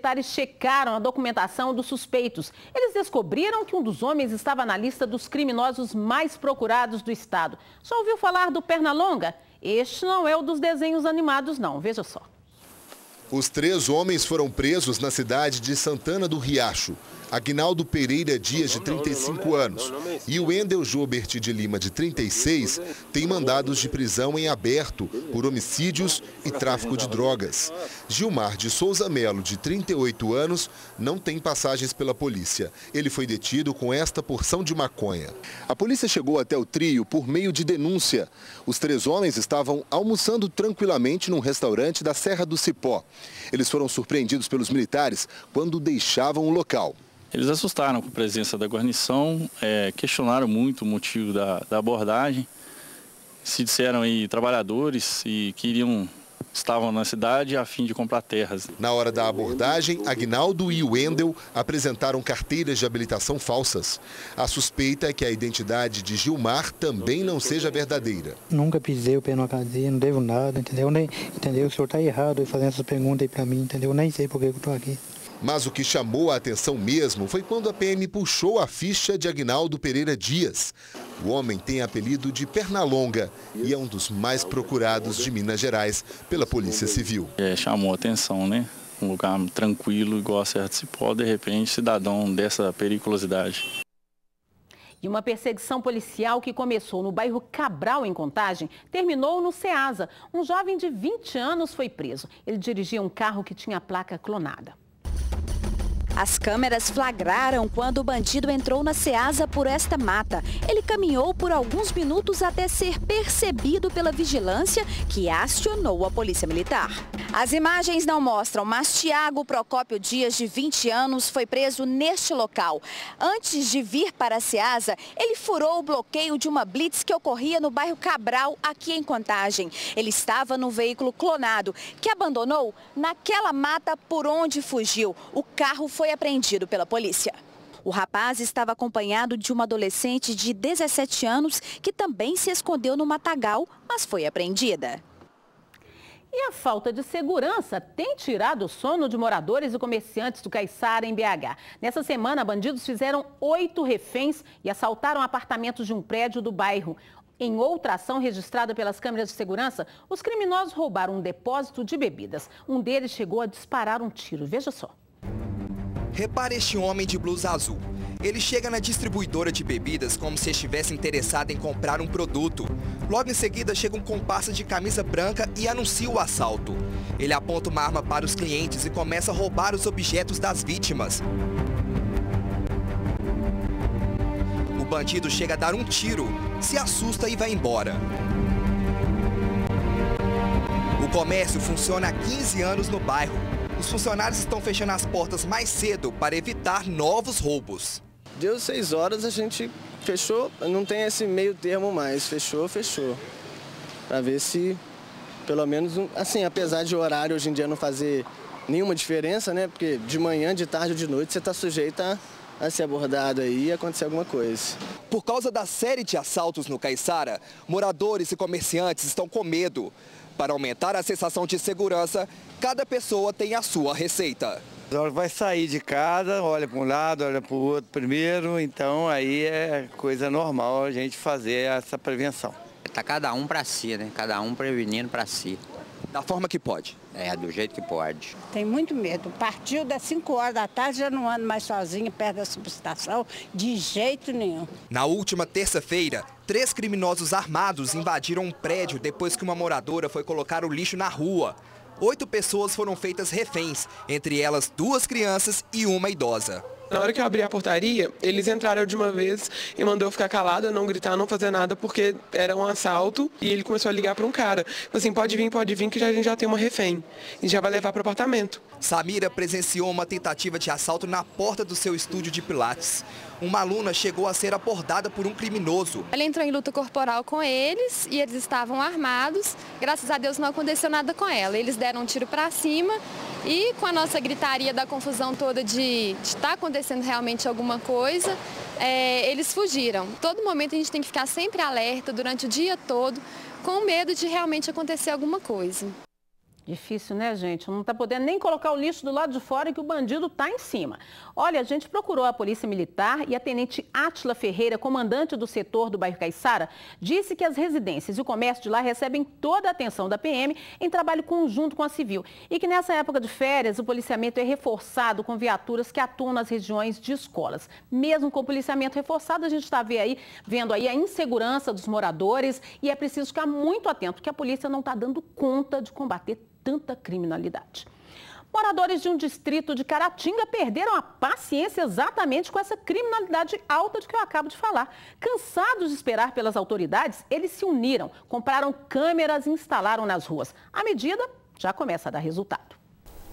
Militares checaram a documentação dos suspeitos. Eles descobriram que um dos homens estava na lista dos criminosos mais procurados do estado. Já ouviu falar do Pernalonga? Este não é o dos desenhos animados, não. Veja só. Os 3 homens foram presos na cidade de Santana do Riacho. Aguinaldo Pereira Dias, de 35 anos, e o Wendel Jobert de Lima, de 36, têm mandados de prisão em aberto por homicídios e tráfico de drogas. Gilmar de Souza Melo, de 38 anos, não tem passagens pela polícia. Ele foi detido com esta porção de maconha. A polícia chegou até o trio por meio de denúncia. Os 3 homens estavam almoçando tranquilamente num restaurante da Serra do Cipó. Eles foram surpreendidos pelos militares quando deixavam o local. Eles assustaram com a presença da guarnição, questionaram muito o motivo da abordagem, se disseram aí trabalhadores e estavam na cidade a fim de comprar terras. Na hora da abordagem, Aguinaldo e Wendel apresentaram carteiras de habilitação falsas. A suspeita é que a identidade de Gilmar também não seja verdadeira. Nunca pisei o pé numa cadeia, não devo nada, entendeu? Entendeu? O senhor está errado fazendo essa pergunta aí para mim, entendeu? Nem sei por que eu estou aqui. Mas o que chamou a atenção mesmo foi quando a PM puxou a ficha de Aguinaldo Pereira Dias. O homem tem apelido de Pernalonga e é um dos mais procurados de Minas Gerais pela Polícia Civil. Chamou a atenção, né? Um lugar tranquilo, igual a Serra do Cipó, de repente, cidadão dessa periculosidade. E uma perseguição policial que começou no bairro Cabral, em Contagem, terminou no Ceasa. Um jovem de 20 anos foi preso. Ele dirigia um carro que tinha placa clonada. As câmeras flagraram quando o bandido entrou na Ceasa por esta mata. Ele caminhou por alguns minutos até ser percebido pela vigilância, que acionou a Polícia Militar. As imagens não mostram, mas Tiago Procópio Dias, de 20 anos, foi preso neste local. Antes de vir para a Ceasa, ele furou o bloqueio de uma blitz que ocorria no bairro Cabral, aqui em Contagem. Ele estava no veículo clonado, que abandonou naquela mata por onde fugiu. O carro foi apreendido pela polícia. O rapaz estava acompanhado de uma adolescente de 17 anos que também se escondeu no matagal, mas foi apreendida. E a falta de segurança tem tirado o sono de moradores e comerciantes do Caiçara, em BH. Nessa semana, bandidos fizeram 8 reféns e assaltaram apartamentos de um prédio do bairro. Em outra ação registrada pelas câmeras de segurança, os criminosos roubaram um depósito de bebidas. Um deles chegou a disparar um tiro. Veja só. Repare este homem de blusa azul. Ele chega na distribuidora de bebidas como se estivesse interessado em comprar um produto. Logo em seguida chega um comparsa de camisa branca e anuncia o assalto. Ele aponta uma arma para os clientes e começa a roubar os objetos das vítimas. O bandido chega a dar um tiro, se assusta e vai embora. O comércio funciona há 15 anos no bairro. Os funcionários estão fechando as portas mais cedo para evitar novos roubos. Deu 6 horas, a gente fechou, não tem esse meio termo mais, fechou. Para ver se, pelo menos, assim, apesar de horário hoje em dia não fazer nenhuma diferença, né? Porque de manhã, de tarde ou de noite você está sujeito a ser abordado aí e acontecer alguma coisa. Por causa da série de assaltos no Caiçara, moradores e comerciantes estão com medo. Para aumentar a sensação de segurança, cada pessoa tem a sua receita. Vai sair de casa, olha para um lado, olha para o outro primeiro, então aí é coisa normal a gente fazer essa prevenção. Tá cada um para si, né? Cada um prevenindo para si. Da forma que pode. Do jeito que pode. Tem muito medo. Partiu das 5 horas da tarde, já não ando mais sozinha perto da subestação, de jeito nenhum. Na última terça-feira, 3 criminosos armados invadiram um prédio depois que uma moradora foi colocar o lixo na rua. 8 pessoas foram feitas reféns, entre elas 2 crianças e uma idosa. Na hora que eu abri a portaria, eles entraram de uma vez e mandou eu ficar calada, não gritar, não fazer nada, porque era um assalto. E ele começou a ligar para um cara. Falei assim, pode vir, que a gente já tem uma refém. E já vai levar para o apartamento. Samira presenciou uma tentativa de assalto na porta do seu estúdio de pilates. Uma aluna chegou a ser abordada por um criminoso. Ela entrou em luta corporal com eles e eles estavam armados. Graças a Deus não aconteceu nada com ela. Eles deram um tiro para cima e com a nossa gritaria da confusão toda de estar acontecendo realmente alguma coisa, eles fugiram. Todo momento a gente tem que ficar sempre alerta durante o dia todo, com medo de realmente acontecer alguma coisa. Difícil, né, gente? Não está podendo nem colocar o lixo do lado de fora que o bandido está em cima. Olha, a gente procurou a Polícia Militar e a Tenente Átila Ferreira, comandante do setor do bairro Caiçara, disse que as residências e o comércio de lá recebem toda a atenção da PM em trabalho conjunto com a Civil. E que nessa época de férias, o policiamento é reforçado com viaturas que atuam nas regiões de escolas. Mesmo com o policiamento reforçado, a gente está vendo aí a insegurança dos moradores e é preciso ficar muito atento, porque a polícia não está dando conta de combater tanta criminalidade. Moradores de um distrito de Caratinga perderam a paciência exatamente com essa criminalidade alta de que eu acabo de falar. Cansados de esperar pelas autoridades, eles se uniram, compraram câmeras e instalaram nas ruas. A medida já começa a dar resultado.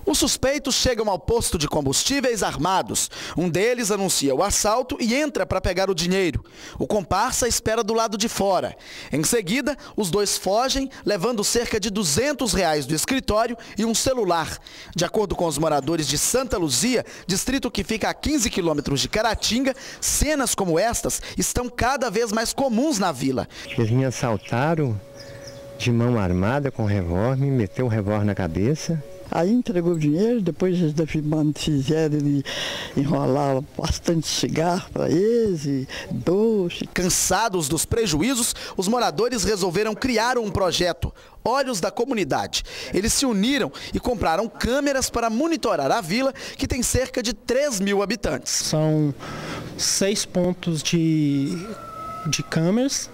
Os suspeitos chegam ao posto de combustíveis armados. Um deles anuncia o assalto e entra para pegar o dinheiro. O comparsa espera do lado de fora. Em seguida, os dois fogem, levando cerca de R$200 do escritório e um celular. De acordo com os moradores de Santa Luzia, distrito que fica a 15 quilômetros de Caratinga, cenas como estas estão cada vez mais comuns na vila. Eles me assaltaram de mão armada com revólver, me meteu o revólver na cabeça. Aí entregou o dinheiro, depois eles fizeram ele enrolar bastante cigarro para eles, e doce. Cansados dos prejuízos, os moradores resolveram criar um projeto, Olhos da Comunidade. Eles se uniram e compraram câmeras para monitorar a vila, que tem cerca de 3.000 habitantes. São 6 pontos de câmeras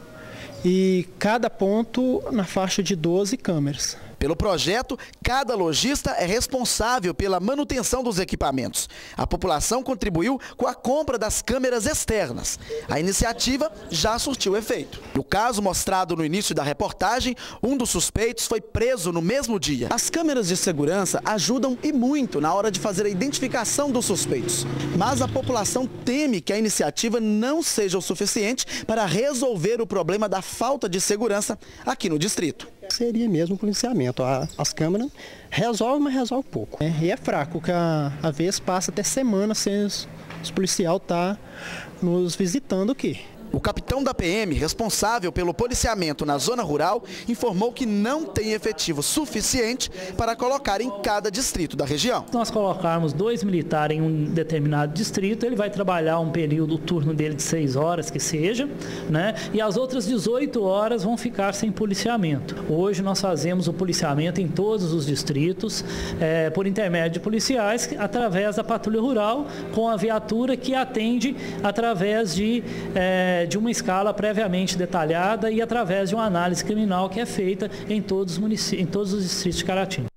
e cada ponto na faixa de 12 câmeras. Pelo projeto, cada lojista é responsável pela manutenção dos equipamentos. A população contribuiu com a compra das câmeras externas. A iniciativa já surtiu efeito. No caso mostrado no início da reportagem, um dos suspeitos foi preso no mesmo dia. As câmeras de segurança ajudam e muito na hora de fazer a identificação dos suspeitos. Mas a população teme que a iniciativa não seja o suficiente para resolver o problema da falta de segurança aqui no distrito. Seria mesmo policiamento. As câmeras resolvem, mas resolve pouco. E é fraco, que às vezes passa até semana sem os policiais estar nos visitando aqui. O capitão da PM, responsável pelo policiamento na zona rural, informou que não tem efetivo suficiente para colocar em cada distrito da região. Se nós colocarmos 2 militares em um determinado distrito, ele vai trabalhar um período, o turno dele de 6 horas que seja, né? E as outras 18 horas vão ficar sem policiamento. Hoje nós fazemos o policiamento em todos os distritos, por intermédio de policiais, através da patrulha rural, com a viatura que atende através de uma escala previamente detalhada e através de uma análise criminal que é feita em todos os distritos de Caratinga.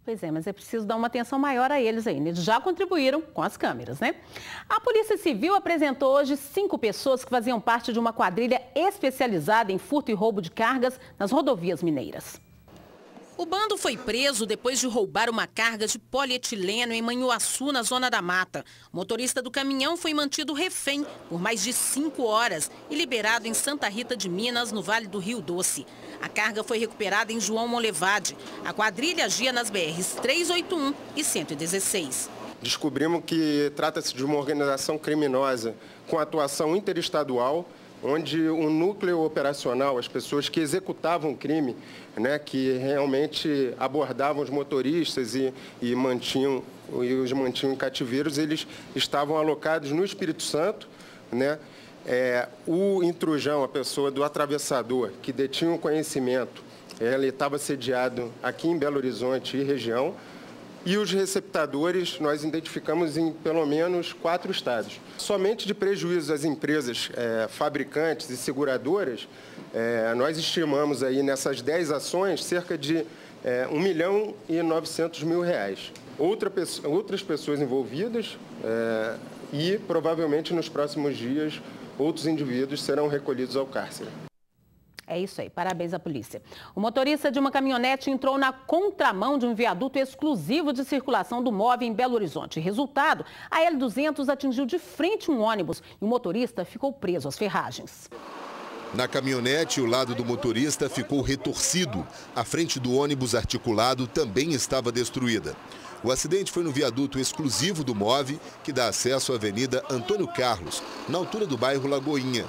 Pois é, mas é preciso dar uma atenção maior a eles aí. Eles já contribuíram com as câmeras, né? A Polícia Civil apresentou hoje 5 pessoas que faziam parte de uma quadrilha especializada em furto e roubo de cargas nas rodovias mineiras. O bando foi preso depois de roubar uma carga de polietileno em Manhuaçu, na Zona da Mata. O motorista do caminhão foi mantido refém por mais de 5 horas e liberado em Santa Rita de Minas, no Vale do Rio Doce. A carga foi recuperada em João Monlevade. A quadrilha agia nas BRs 381 e 116. Descobrimos que trata-se de uma organização criminosa com atuação interestadual, onde o núcleo operacional, as pessoas que executavam o crime, né, que realmente abordavam os motoristas e os mantinham em cativeiros, eles estavam alocados no Espírito Santo, né? O intrujão, a pessoa do atravessador, que detinha o conhecimento, ele estava sediado aqui em Belo Horizonte e região. E os receptadores nós identificamos em pelo menos 4 estados. Somente de prejuízo às empresas fabricantes e seguradoras, nós estimamos aí nessas 10 ações cerca de R$1.900.000. Outras pessoas envolvidas e provavelmente nos próximos dias outros indivíduos serão recolhidos ao cárcere. É isso aí, parabéns à polícia. O motorista de uma caminhonete entrou na contramão de um viaduto exclusivo de circulação do MOVE em Belo Horizonte. Resultado, a L200 atingiu de frente um ônibus e o motorista ficou preso às ferragens. Na caminhonete, o lado do motorista ficou retorcido. A frente do ônibus articulado também estava destruída. O acidente foi no viaduto exclusivo do MOVE, que dá acesso à Avenida Antônio Carlos, na altura do bairro Lagoinha.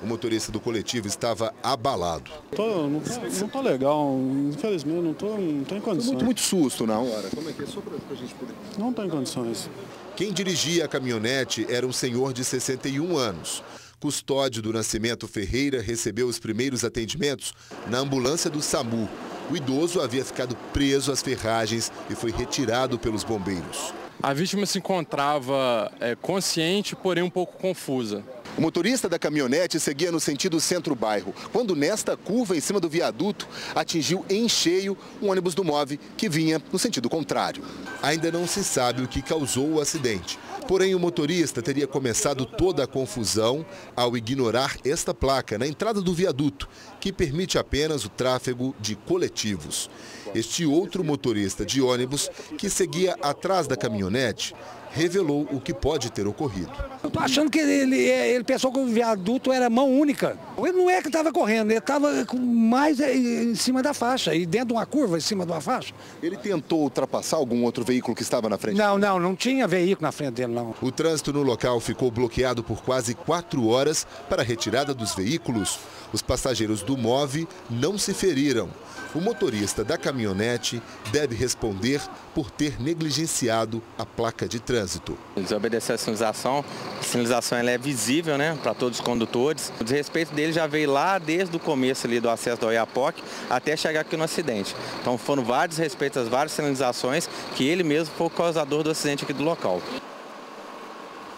O motorista do coletivo estava abalado. Não tô legal, infelizmente não tô em condições. Muito susto na hora. Como é que é? Só pra gente poder... Não tô em condições. Quem dirigia a caminhonete era um senhor de 61 anos. Custódio do Nascimento Ferreira recebeu os primeiros atendimentos na ambulância do SAMU. O idoso havia ficado preso às ferragens e foi retirado pelos bombeiros. A vítima se encontrava consciente, porém um pouco confusa. O motorista da caminhonete seguia no sentido centro-bairro, quando nesta curva em cima do viaduto atingiu em cheio um ônibus do MOVE que vinha no sentido contrário. Ainda não se sabe o que causou o acidente. Porém, o motorista teria começado toda a confusão ao ignorar esta placa na entrada do viaduto, que permite apenas o tráfego de coletivos. Este outro motorista de ônibus, que seguia atrás da caminhonete, revelou o que pode ter ocorrido. Eu tô achando que ele pensou que o viaduto era mão única. Ele não é que estava correndo, ele estava mais em cima da faixa, e dentro de uma curva, em cima de uma faixa. Ele tentou ultrapassar algum outro veículo que estava na frente? Não tinha veículo na frente dele, não. O trânsito no local ficou bloqueado por quase 4 horas para a retirada dos veículos. Os passageiros do MOVE não se feriram. O motorista da caminhonete deve responder por ter negligenciado a placa de trânsito. Desobedeceu a sinalização ela é visível, né, para todos os condutores. O desrespeito dele já veio lá desde o começo ali do acesso do Oiapoque até chegar aqui no acidente. Então foram vários respeitos às várias sinalizações que ele mesmo foi o causador do acidente aqui do local.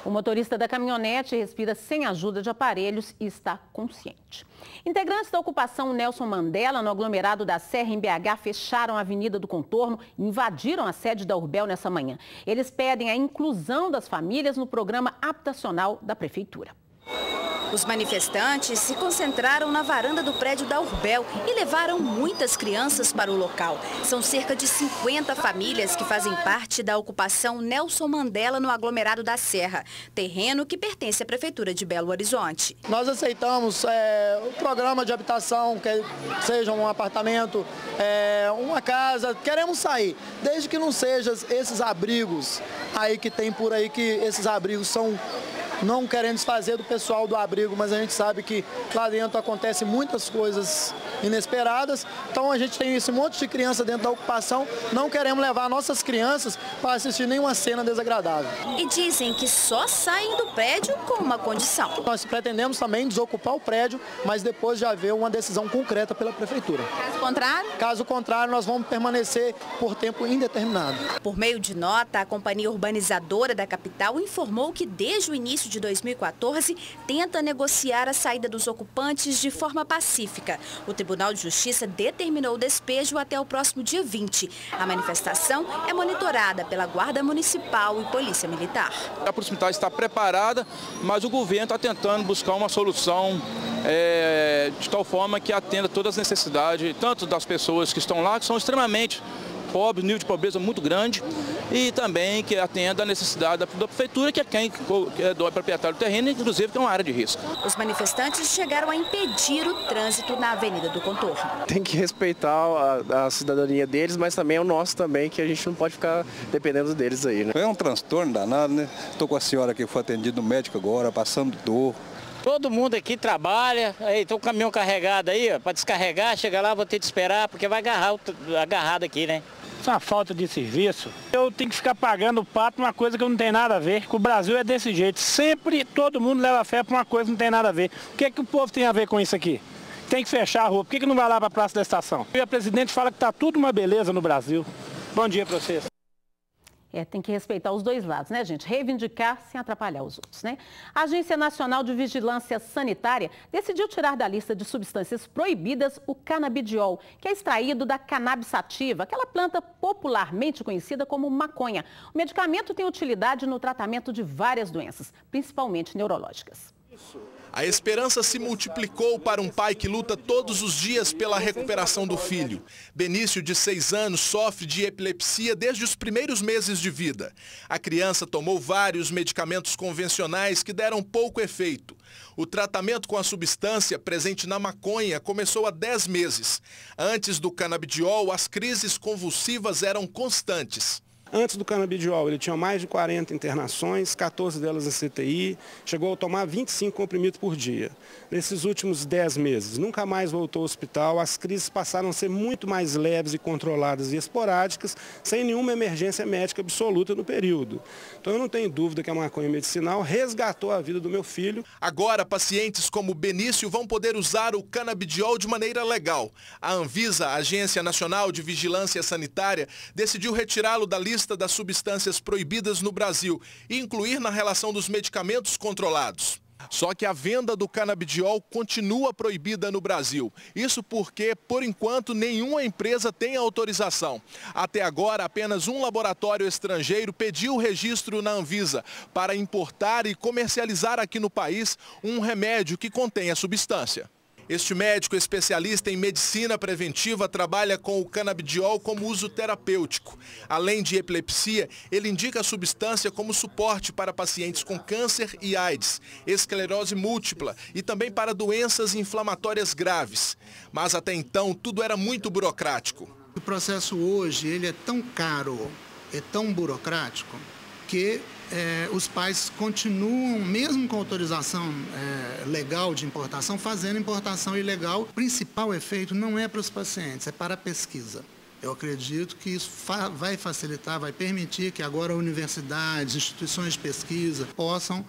O motorista da caminhonete respira sem ajuda de aparelhos e está consciente. Integrantes da ocupação Nelson Mandela, no aglomerado da Serra, em BH, fecharam a Avenida do Contorno e invadiram a sede da Urbel nessa manhã. Eles pedem a inclusão das famílias no programa habitacional da Prefeitura. Os manifestantes se concentraram na varanda do prédio da Urbel e levaram muitas crianças para o local. São cerca de 50 famílias que fazem parte da ocupação Nelson Mandela no aglomerado da Serra, terreno que pertence à Prefeitura de Belo Horizonte. Nós aceitamos o programa de habitação, que seja um apartamento, uma casa, queremos sair, desde que não sejam esses abrigos aí que tem por aí, que esses abrigos são... Não querendo desfazer do pessoal do abrigo, mas a gente sabe que lá dentro acontecem muitas coisas inesperadas. Então a gente tem esse monte de criança dentro da ocupação, não queremos levar nossas crianças para assistir nenhuma cena desagradável. E dizem que só saem do prédio com uma condição. Nós pretendemos também desocupar o prédio, mas depois de haver uma decisão concreta pela Prefeitura. Caso contrário? Caso contrário, nós vamos permanecer por tempo indeterminado. Por meio de nota, a companhia urbanizadora da capital informou que desde o início de 2014 tenta negociar a saída dos ocupantes de forma pacífica. O Tribunal de Justiça determinou o despejo até o próximo dia 20. A manifestação é monitorada pela Guarda Municipal e Polícia Militar. A proximidade está preparada, mas o governo está tentando buscar uma solução de tal forma que atenda todas as necessidades, tanto das pessoas que estão lá, que são extremamente pobres, nível de pobreza muito grande, e também que atenda a necessidade da prefeitura, que é quem é do proprietário do terreno, inclusive que é uma área de risco. Os manifestantes chegaram a impedir o trânsito na Avenida do Contorno. Tem que respeitar a cidadania deles, mas também é o nosso também, que a gente não pode ficar dependendo deles aí, né? É um transtorno danado, né? Estou com a senhora que foi atendida no médico agora, passando dor. Todo mundo aqui trabalha, aí tem um caminhão carregado aí, para descarregar, chega lá, vou ter que esperar, porque vai agarrar agarrado aqui, né? Isso é uma falta de serviço. Eu tenho que ficar pagando o pato uma coisa que não tem nada a ver. O Brasil é desse jeito. Sempre todo mundo leva fé para uma coisa que não tem nada a ver. O que é que o povo tem a ver com isso aqui? Tem que fechar a rua. Por que não vai lá para a Praça da Estação? E a presidente fala que está tudo uma beleza no Brasil. Bom dia para vocês. Tem que respeitar os dois lados, né, gente? Reivindicar sem atrapalhar os outros, né? A Agência Nacional de Vigilância Sanitária decidiu tirar da lista de substâncias proibidas o canabidiol, que é extraído da cannabis sativa, aquela planta popularmente conhecida como maconha. O medicamento tem utilidade no tratamento de várias doenças, principalmente neurológicas. A esperança se multiplicou para um pai que luta todos os dias pela recuperação do filho. Benício, de 6 anos, sofre de epilepsia desde os primeiros meses de vida. A criança tomou vários medicamentos convencionais que deram pouco efeito. O tratamento com a substância presente na maconha começou há 10 meses. Antes do canabidiol, as crises convulsivas eram constantes. Antes do canabidiol, ele tinha mais de 40 internações, 14 delas em CTI, chegou a tomar 25 comprimidos por dia. Nesses últimos 10 meses, nunca mais voltou ao hospital, as crises passaram a ser muito mais leves e controladas e esporádicas, sem nenhuma emergência médica absoluta no período. Então eu não tenho dúvida que a maconha medicinal resgatou a vida do meu filho. Agora, pacientes como Benício vão poder usar o canabidiol de maneira legal. A Anvisa, a Agência Nacional de Vigilância Sanitária, decidiu retirá-lo da lista das substâncias proibidas no Brasil e incluir na relação dos medicamentos controlados. Só que a venda do canabidiol continua proibida no Brasil. Isso porque, por enquanto, nenhuma empresa tem autorização. Até agora, apenas um laboratório estrangeiro pediu o registro na Anvisa para importar e comercializar aqui no país um remédio que contém a substância. Este médico especialista em medicina preventiva trabalha com o canabidiol como uso terapêutico. Além de epilepsia, ele indica a substância como suporte para pacientes com câncer e AIDS, esclerose múltipla e também para doenças inflamatórias graves. Mas até então, tudo era muito burocrático. O processo hoje ele é tão caro, é tão burocrático, que os pais continuam, mesmo com autorização legal de importação, fazendo importação ilegal. O principal efeito não é para os pacientes, é para a pesquisa. Eu acredito que isso vai facilitar, vai permitir que agora universidades, instituições de pesquisa possam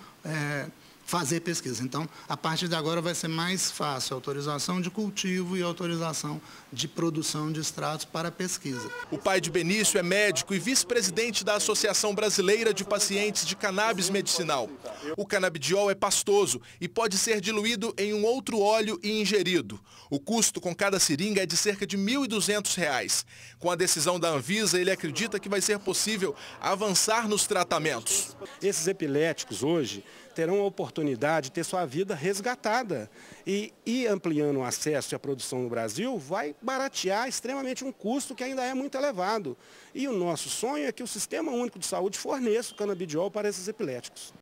fazer pesquisa. Então, a partir de agora vai ser mais fácil a autorização de cultivo e a autorização de produção de extratos para pesquisa. O pai de Benício é médico e vice-presidente da Associação Brasileira de Pacientes de Cannabis Medicinal. O canabidiol é pastoso e pode ser diluído em um outro óleo e ingerido. O custo com cada seringa é de cerca de R$ 1.200. Com a decisão da Anvisa, ele acredita que vai ser possível avançar nos tratamentos. Esses epiléticos hoje terão a oportunidade de ter sua vida resgatada. E ampliando o acesso e a produção no Brasil, vai baratear extremamente um custo que ainda é muito elevado. E o nosso sonho é que o Sistema Único de Saúde forneça o canabidiol para esses epiléticos.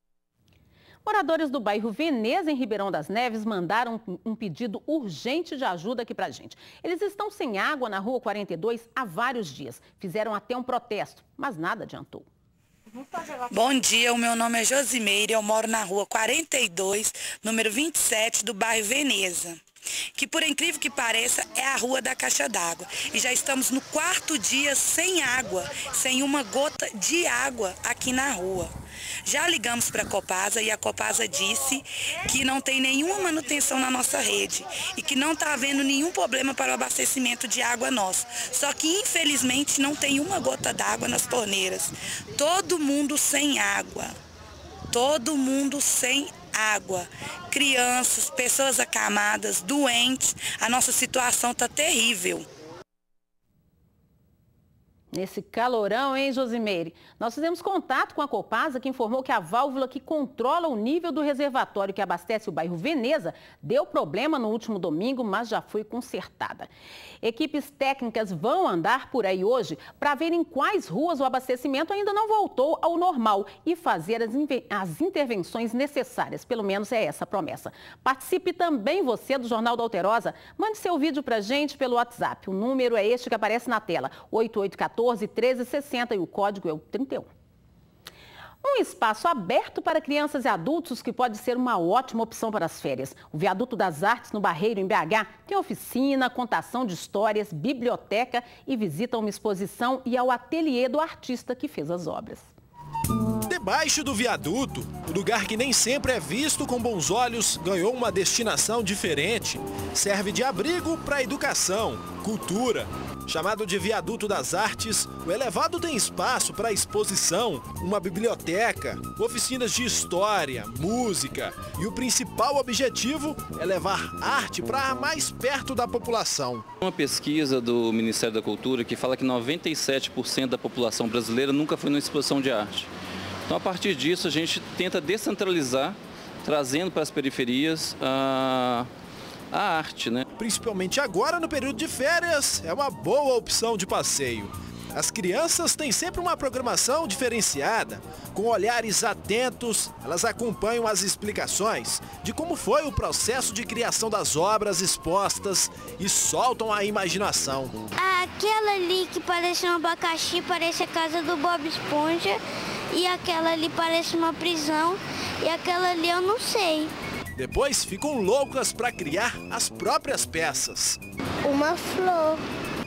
Moradores do bairro Veneza, em Ribeirão das Neves, mandaram um pedido urgente de ajuda aqui pra gente. Eles estão sem água na Rua 42 há vários dias. Fizeram até um protesto, mas nada adiantou. Bom dia, o meu nome é Josimeire, eu moro na Rua 42, número 27, do bairro Veneza, que por incrível que pareça é a Rua da Caixa d'Água. E já estamos no 4º dia sem água, sem uma gota de água aqui na rua. Já ligamos para a Copasa e a Copasa disse que não tem nenhuma manutenção na nossa rede e que não está havendo nenhum problema para o abastecimento de água nosso. Só que infelizmente não tem uma gota d'água nas torneiras. Todo mundo sem água. Todo mundo sem água. Crianças, pessoas acamadas, doentes. A nossa situação está terrível. Nesse calorão, hein, Josimeire? Nós fizemos contato com a Copasa, que informou que a válvula que controla o nível do reservatório que abastece o bairro Veneza deu problema no último domingo, mas já foi consertada. Equipes técnicas vão andar por aí hoje para ver em quais ruas o abastecimento ainda não voltou ao normal e fazer as intervenções necessárias. Pelo menos é essa a promessa. Participe também você do Jornal da Alterosa. Mande seu vídeo para a gente pelo WhatsApp. O número é este que aparece na tela, 8814-1360, e o código é o 31. Um espaço aberto para crianças e adultos que pode ser uma ótima opção para as férias. O Viaduto das Artes, no Barreiro, em BH, tem oficina, contação de histórias, biblioteca e visita a uma exposição e ao ateliê do artista que fez as obras. Debaixo do viaduto, o lugar que nem sempre é visto com bons olhos ganhou uma destinação diferente. Serve de abrigo para educação, cultura. Chamado de Viaduto das Artes, o elevado tem espaço para exposição, uma biblioteca, oficinas de história, música. E o principal objetivo é levar arte para mais perto da população. Uma pesquisa do Ministério da Cultura que fala que 97% da população brasileira nunca foi numa exposição de arte. Então, a partir disso, a gente tenta descentralizar, trazendo para as periferias a arte, né? Principalmente agora, no período de férias, é uma boa opção de passeio. As crianças têm sempre uma programação diferenciada. Com olhares atentos, elas acompanham as explicações de como foi o processo de criação das obras expostas e soltam a imaginação. Aquela ali que parece um abacaxi, parece a casa do Bob Esponja. E aquela ali parece uma prisão. E aquela ali eu não sei. Depois ficam loucas para criar as próprias peças. Uma flor.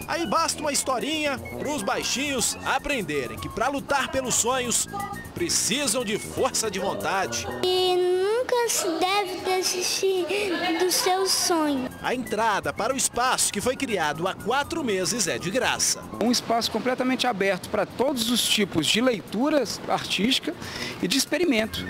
Aí basta uma historinha para os baixinhos aprenderem que para lutar pelos sonhos precisam de força de vontade. E nunca se deve desistir do seu sonho. A entrada para o espaço que foi criado há 4 meses é de graça. Um espaço completamente aberto para todos os tipos de leituras artística e de experimento.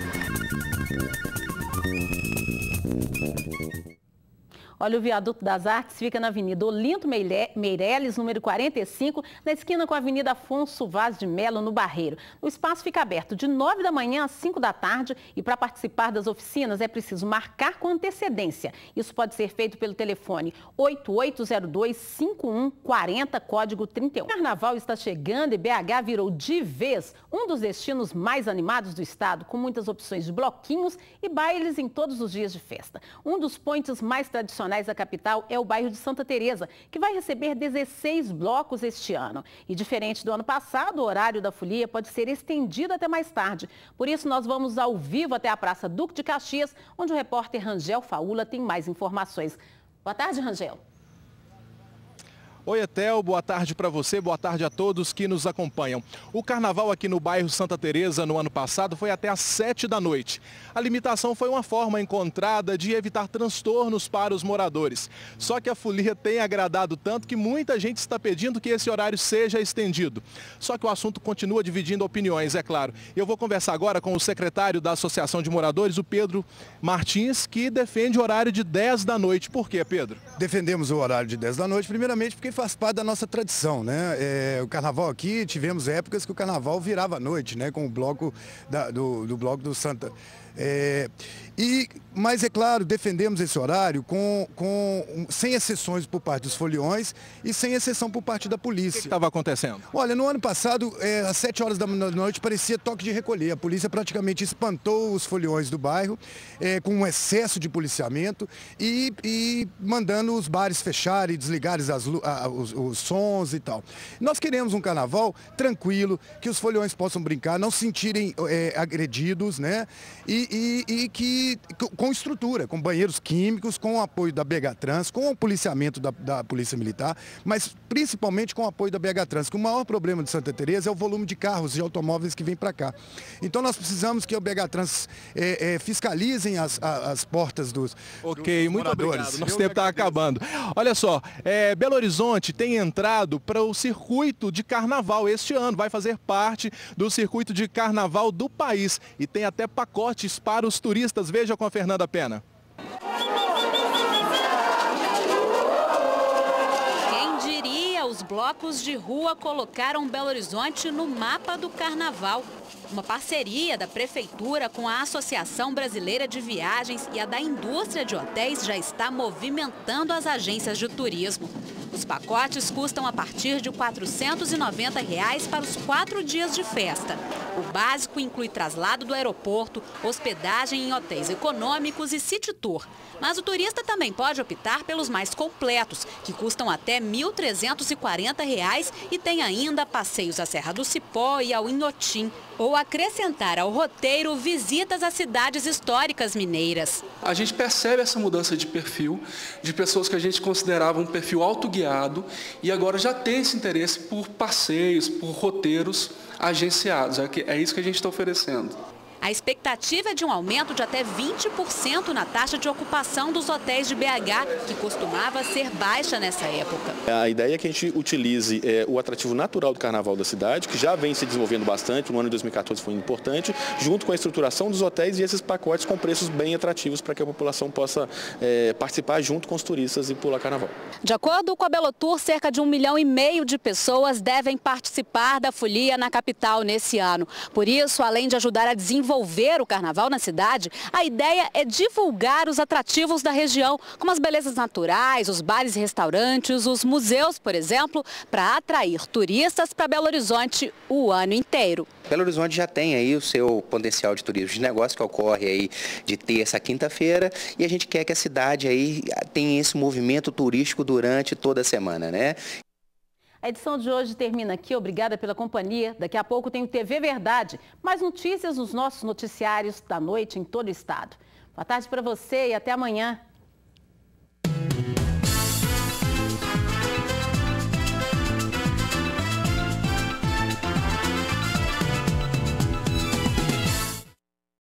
Olha, o Viaduto das Artes fica na Avenida Olinto Meireles, número 45, na esquina com a Avenida Afonso Vaz de Melo, no Barreiro. O espaço fica aberto de 9 da manhã às 5 da tarde e para participar das oficinas é preciso marcar com antecedência. Isso pode ser feito pelo telefone 8802-5140, código 31. O Carnaval está chegando e BH virou de vez um dos destinos mais animados do estado, com muitas opções de bloquinhos e bailes em todos os dias de festa. Um dos pontos mais tradicionais da capital é o bairro de Santa Teresa, que vai receber 16 blocos este ano. E diferente do ano passado, o horário da folia pode ser estendido até mais tarde. Por isso, nós vamos ao vivo até a Praça Duque de Caxias, onde o repórter Rangel Faula tem mais informações. Boa tarde, Rangel. Oi, Etel, boa tarde para você, boa tarde a todos que nos acompanham. O carnaval aqui no bairro Santa Teresa no ano passado foi até às 7 da noite. A limitação foi uma forma encontrada de evitar transtornos para os moradores. Só que a folia tem agradado tanto que muita gente está pedindo que esse horário seja estendido. Só que o assunto continua dividindo opiniões, é claro. Eu vou conversar agora com o secretário da Associação de Moradores, o Pedro Martins, que defende o horário de 10 da noite. Por quê, Pedro? Defendemos o horário de 10 da noite, primeiramente porque faz parte da nossa tradição, né? O carnaval aqui, tivemos épocas que o carnaval virava à noite, né? Com o bloco do bloco do Santa. Mas é claro, defendemos esse horário sem exceções por parte dos foliões e sem exceção por parte da polícia. O que estava acontecendo? Olha, no ano passado, às 7 horas da noite, parecia toque de recolher. A polícia praticamente espantou os foliões do bairro com um excesso de policiamento e mandando os bares fecharem, desligarem os sons e tal. Nós queremos um carnaval tranquilo, que os foliões possam brincar, não se sentirem agredidos, né? E que com estrutura, com banheiros químicos, com o apoio da BH Trans, com o policiamento da Polícia Militar, mas principalmente com o apoio da BH Trans, que o maior problema de Santa Teresa é o volume de carros e automóveis que vem para cá. Então nós precisamos que a BH Trans fiscalizem as portas dos muito moradores. Obrigado. Nosso tempo está acabando. Olha só, Belo Horizonte tem entrado para o circuito de carnaval este ano, vai fazer parte do circuito de carnaval do país e tem até pacotes para os turistas. Veja com a Fernanda Pena. Quem diria, os blocos de rua colocaram Belo Horizonte no mapa do carnaval. Uma parceria da Prefeitura com a Associação Brasileira de Viagens e a da Indústria de Hotéis já está movimentando as agências de turismo. Os pacotes custam a partir de R$ 490 para os 4 dias de festa. O básico inclui traslado do aeroporto, hospedagem em hotéis econômicos e city tour. Mas o turista também pode optar pelos mais completos, que custam até R$ 1.340 e tem ainda passeios à Serra do Cipó e ao Inhotim, ou acrescentar ao roteiro visitas às cidades históricas mineiras. A gente percebe essa mudança de perfil, de pessoas que a gente considerava um perfil autoguiado e agora já tem esse interesse por passeios, por roteiros agenciados. É isso que a gente está oferecendo. A expectativa é de um aumento de até 20% na taxa de ocupação dos hotéis de BH, que costumava ser baixa nessa época. A ideia é que a gente utilize o atrativo natural do carnaval da cidade, que já vem se desenvolvendo bastante, no ano de 2014 foi importante, junto com a estruturação dos hotéis e esses pacotes com preços bem atrativos para que a população possa participar junto com os turistas e pular carnaval. De acordo com a Belotour, cerca de 1,5 milhão de pessoas devem participar da folia na capital nesse ano. Por isso, além de ajudar a desenvolver desenvolver o carnaval na cidade, a ideia é divulgar os atrativos da região, como as belezas naturais, os bares e restaurantes, os museus, por exemplo, para atrair turistas para Belo Horizonte o ano inteiro. Belo Horizonte já tem aí o seu potencial de turismo de negócio, que ocorre aí de terça a quinta-feira, e a gente quer que a cidade aí tenha esse movimento turístico durante toda a semana, né? A edição de hoje termina aqui. Obrigada pela companhia. Daqui a pouco tem o TV Verdade. Mais notícias nos nossos noticiários da noite em todo o estado. Boa tarde para você e até amanhã.